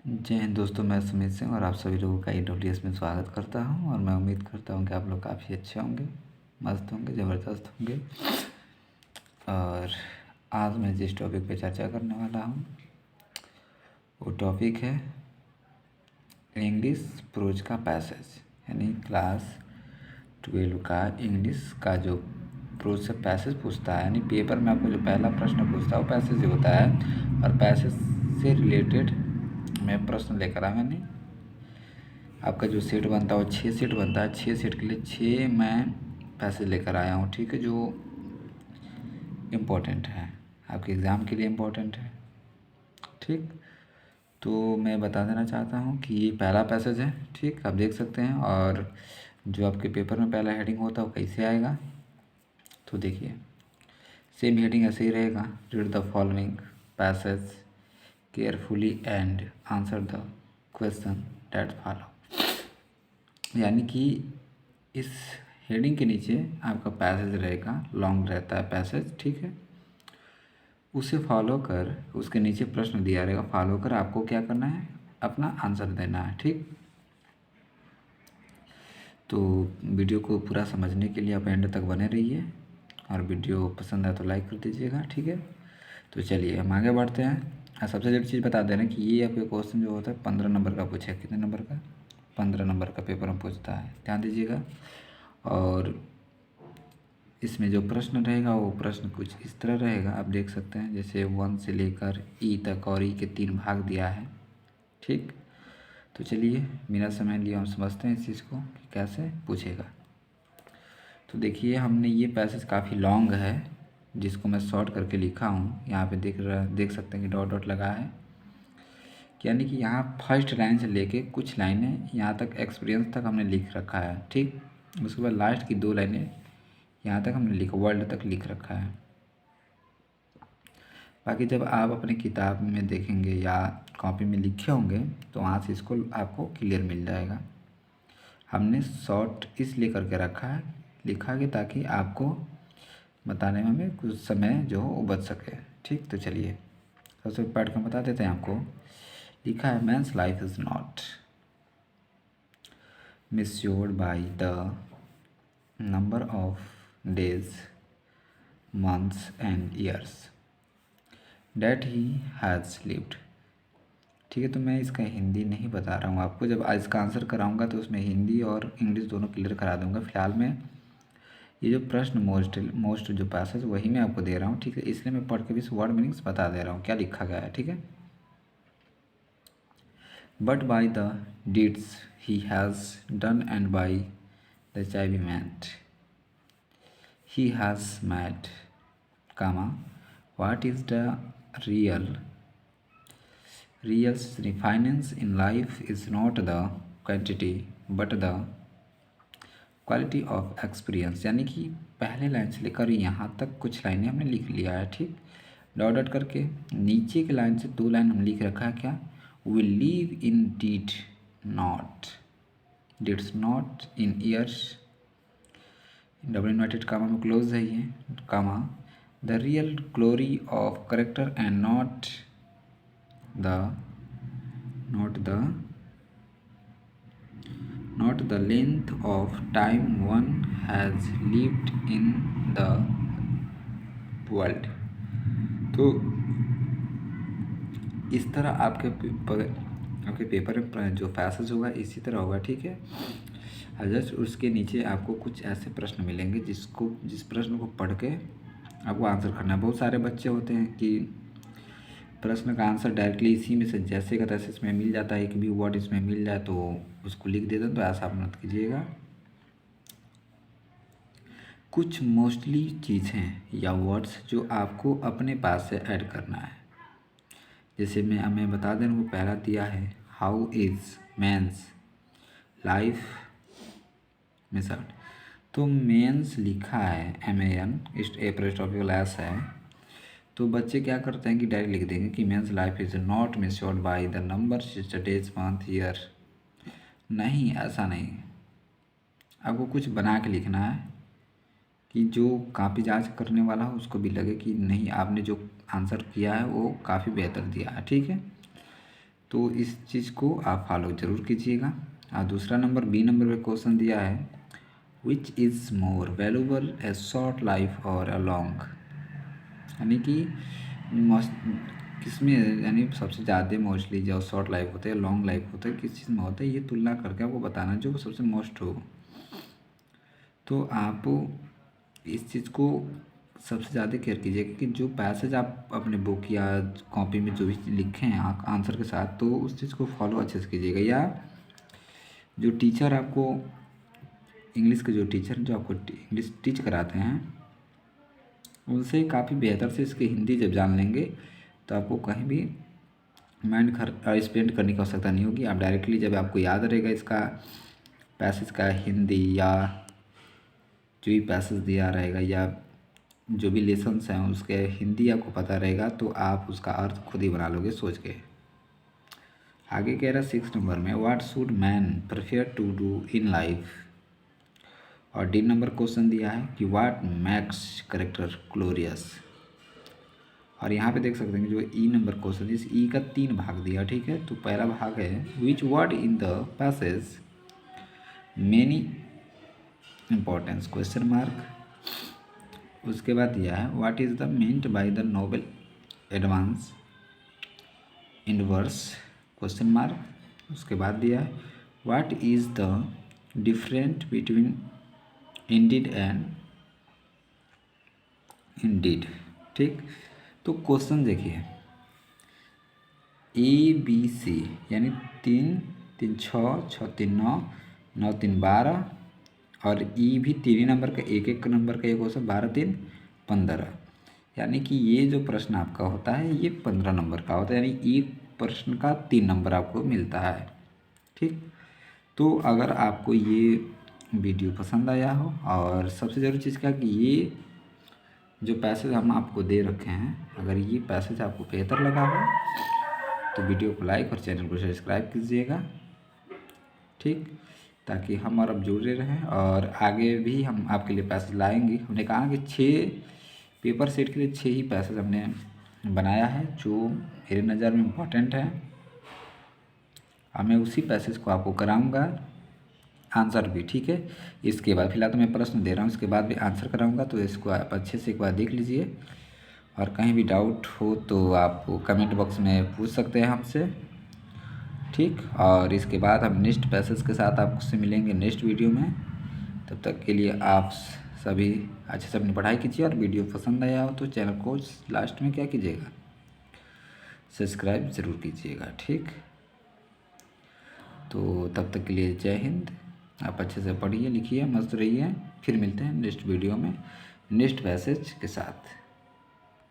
जय हिंद दोस्तों, मैं सुमित सिंह और आप सभी लोगों का EWS में स्वागत करता हूं। और मैं उम्मीद करता हूं कि आप लोग काफ़ी अच्छे होंगे, मस्त होंगे, ज़बरदस्त होंगे। और आज मैं जिस टॉपिक पे चर्चा करने वाला हूं वो टॉपिक है इंग्लिश प्रोज का पैसेज, यानी क्लास 12 का इंग्लिश का जो प्रोज से पैसेज पूछता है। यानी पेपर में आपको जो पहला प्रश्न पूछता है वो पैसेज ही होता है। और पैसेज से रिलेटेड मैं प्रश्न लेकर आया। मैंने आपका जो सेट बनता है वो 6 सेट बनता है। 6 सेट के लिए 6 मैं पैसेज लेकर आया हूँ, ठीक है, जो इम्पोर्टेंट है, आपके एग्ज़ाम के लिए इम्पोर्टेंट है। ठीक, तो मैं बता देना चाहता हूँ कि ये पहला पैसेज है, ठीक, आप देख सकते हैं। और जो आपके पेपर में पहला हेडिंग होता है वो कैसे आएगा, तो देखिए सेम हेडिंग ऐसे ही रहेगा, read the following passage carefully and answer the question that follow. यानी कि इस हेडिंग के नीचे आपका पैसेज रहेगा, लॉन्ग रहता है पैसेज, ठीक है। उसे फॉलो कर, उसके नीचे प्रश्न दिया रहेगा, फॉलो कर आपको क्या करना है, अपना आंसर देना है, ठीक। तो वीडियो को पूरा समझने के लिए आप एंड तक बने रहिए, और वीडियो पसंद आए तो लाइक कर दीजिएगा, ठीक है। तो चलिए हम आगे बढ़ते हैं। सबसे जरूरी चीज़ बता दे रहे हैं कि ये आपके क्वेश्चन जो होता है 15 नंबर का पूछा है। कितने नंबर का? 15 नंबर का पेपर में पूछता है, ध्यान दीजिएगा। और इसमें जो प्रश्न रहेगा वो प्रश्न कुछ इस तरह रहेगा, आप देख सकते हैं, जैसे 1 से लेकर ई तक, और ई के 3 भाग दिया है, ठीक। तो चलिए बिना समय लिए हम समझते हैं इस चीज़ को कि कैसे पूछेगा। तो देखिए हमने ये पैसेज काफ़ी लॉन्ग है, जिसको मैं शॉर्ट करके लिखा हूँ। यहाँ पे देख सकते हैं कि डॉट डॉट लगा है, यानी कि यहाँ फर्स्ट लाइन से लेके कुछ लाइनें यहाँ तक एक्सपीरियंस तक हमने लिख रखा है, ठीक। उसके बाद लास्ट की 2 लाइनें यहाँ तक हमने लिखा, वर्ल्ड तक लिख रखा है। बाकी जब आप अपनी किताब में देखेंगे या कॉपी में लिखे होंगे तो वहाँ से इसको आपको क्लियर मिल जाएगा। हमने शॉर्ट इसलिए करके रखा है, लिखा है, ताकि आपको बताने में हमें कुछ समय जो हो वो बच सके, ठीक। तो चलिए सबसे पढ़ कर बता देते हैं आपको। लिखा है, men's life is not measured by the number of days, months and years that he has lived। ठीक है, तो मैं इसका हिंदी नहीं बता रहा हूँ आपको, जब इसका आंसर कराऊंगा तो उसमें हिंदी और इंग्लिश दोनों क्लियर करा दूंगा। फिलहाल मैं ये जो प्रश्न मोस्ट जो पैसेज वही मैं आपको दे रहा हूँ, ठीक है। इसलिए मैं पढ़ के भी इस वर्ड मीनिंग्स बता दे रहा हूँ क्या लिखा गया है, ठीक है। But by the deeds he has done and by the achievement he has met, comma, what is the real significance in life is not the quantity but the quality of experience. यानी कि पहले line से लेकर यहाँ तक कुछ लाइनें हमने लिख लिया है, ठीक। डॉट डॉट करके नीचे की लाइन से 2 लाइन हम लिख रखा है, क्या, we live in deed not, deeds not in years, double inverted comma में क्लोज है ये comma, the real glory of character and not the length of time one has lived in the world. तो इस तरह आपके paper में जो passage होगा इसी तरह होगा, ठीक है। जस्ट उसके नीचे आपको कुछ ऐसे प्रश्न मिलेंगे जिस प्रश्न को पढ़ के आपको आंसर करना है। बहुत सारे बच्चे होते हैं कि प्रश्न का आंसर डायरेक्टली इसी में से जैसे का तैसे इसमें मिल जाता है, एक भी वर्ड इसमें मिल जाए तो उसको लिख देते हैं, तो ऐसा आप मत कीजिएगा। कुछ मोस्टली चीज़ें या वर्ड्स जो आपको अपने पास से ऐड करना है, जैसे मैं बता दें, वो पहला दिया है, how is men's life method. तो मेंस लिखा है MAN, एपरेस्टॉपिकल है। तो बच्चे क्या करते हैं कि डायरेक्ट लिख देंगे कि men's life is not measured by the number days month year. नहीं, ऐसा नहीं, आपको कुछ बना के लिखना है कि जो काफ़ी जांच करने वाला हो उसको भी लगे कि नहीं, आपने जो आंसर किया है वो काफ़ी बेहतर दिया है, ठीक है। तो इस चीज़ को आप फॉलो ज़रूर कीजिएगा। और दूसरा नंबर बी नंबर पे क्वेश्चन दिया है, which is more valuable A short life और अ लॉन्ग, यानी कि किसमें, यानी सबसे ज़्यादा मोस्टली जो शॉर्ट लाइफ होता है लॉन्ग लाइफ होता है किस चीज़ में होता है, ये तुलना करके आपको बताना जो सबसे मोस्ट हो। तो आप इस चीज़ को सबसे ज़्यादा केयर कीजिएगा कि जो पैसेज आप अपने बुक या कॉपी में जो भी लिखे हैं आंसर के साथ, तो उस चीज़ को फॉलो अच्छे से कीजिएगा। या जो टीचर आपको इंग्लिश के जो टीचर जो आपको इंग्लिश टीच कराते हैं उनसे काफ़ी बेहतर से इसकी हिंदी जब जान लेंगे तो आपको कहीं भी माइंड स्पेंड करने की आवश्यकता नहीं होगी। आप डायरेक्टली जब आपको याद रहेगा इसका पैसेज का हिंदी या जो भी पैसेज दिया रहेगा या जो भी लेसन्स हैं उसके हिंदी आपको पता रहेगा तो आप उसका अर्थ खुद ही बना लोगे सोच के। आगे कह रहा है 6 नंबर में, what should man prefer to do in life. और डी नंबर क्वेश्चन दिया है कि व्हाट मैक्स करेक्टर ग्लोरियस। और यहाँ पे देख सकते हैं कि जो ई नंबर क्वेश्चन इस ई का 3 भाग दिया, ठीक है। तो पहला भाग है which word in the passage many importance question mark. उसके बाद दिया है what is the meant by the noble advance inverse question mark. उसके बाद दिया है what is the different between indeed and indeed, ठीक। तो क्वेश्चन देखिए ABC यानी 3 3 6 6 3 9 9 3 12 और ई भी 3 नंबर का एक नंबर का एक क्वेश्चन 12 3 15, यानी कि ये जो प्रश्न आपका होता है ये 15 नंबर का होता है, यानी एक प्रश्न का 3 नंबर आपको मिलता है, ठीक। तो अगर आपको ये वीडियो पसंद आया हो और सबसे ज़रूरी चीज़ क्या कि ये जो पैसेज हम आपको दे रखे हैं अगर ये पैसेज आपको बेहतर लगा हो तो वीडियो को लाइक और चैनल को सब्सक्राइब कीजिएगा, ठीक, ताकि हम और अब जुड़े रहें और आगे भी हम आपके लिए पैसेज लाएंगे। हमने कहा कि 6 पेपर सेट के लिए 6 ही पैसेज हमने बनाया है जो मेरे नज़र में इम्पोर्टेंट है। मैं उसी पैसेज को आपको कराऊंगा आंसर भी, ठीक है। इसके बाद फिलहाल तो मैं प्रश्न दे रहा हूँ, इसके बाद भी आंसर कराऊंगा, तो इसको आप अच्छे से एक बार देख लीजिए। और कहीं भी डाउट हो तो आप कमेंट बॉक्स में पूछ सकते हैं हमसे, ठीक। और इसके बाद हम नेक्स्ट पैसेज के साथ आपसे मिलेंगे नेक्स्ट वीडियो में। तब तक के लिए आप सभी अच्छे से अपनी पढ़ाई कीजिए और वीडियो पसंद आया हो तो चैनल को लास्ट में क्या कीजिएगा, सब्सक्राइब ज़रूर कीजिएगा, ठीक। तो तब तक के लिए जय हिंद। आप अच्छे से पढ़िए लिखिए मस्त रहिए, फिर मिलते हैं नेक्स्ट वीडियो में नेक्स्ट पैसेज के साथ।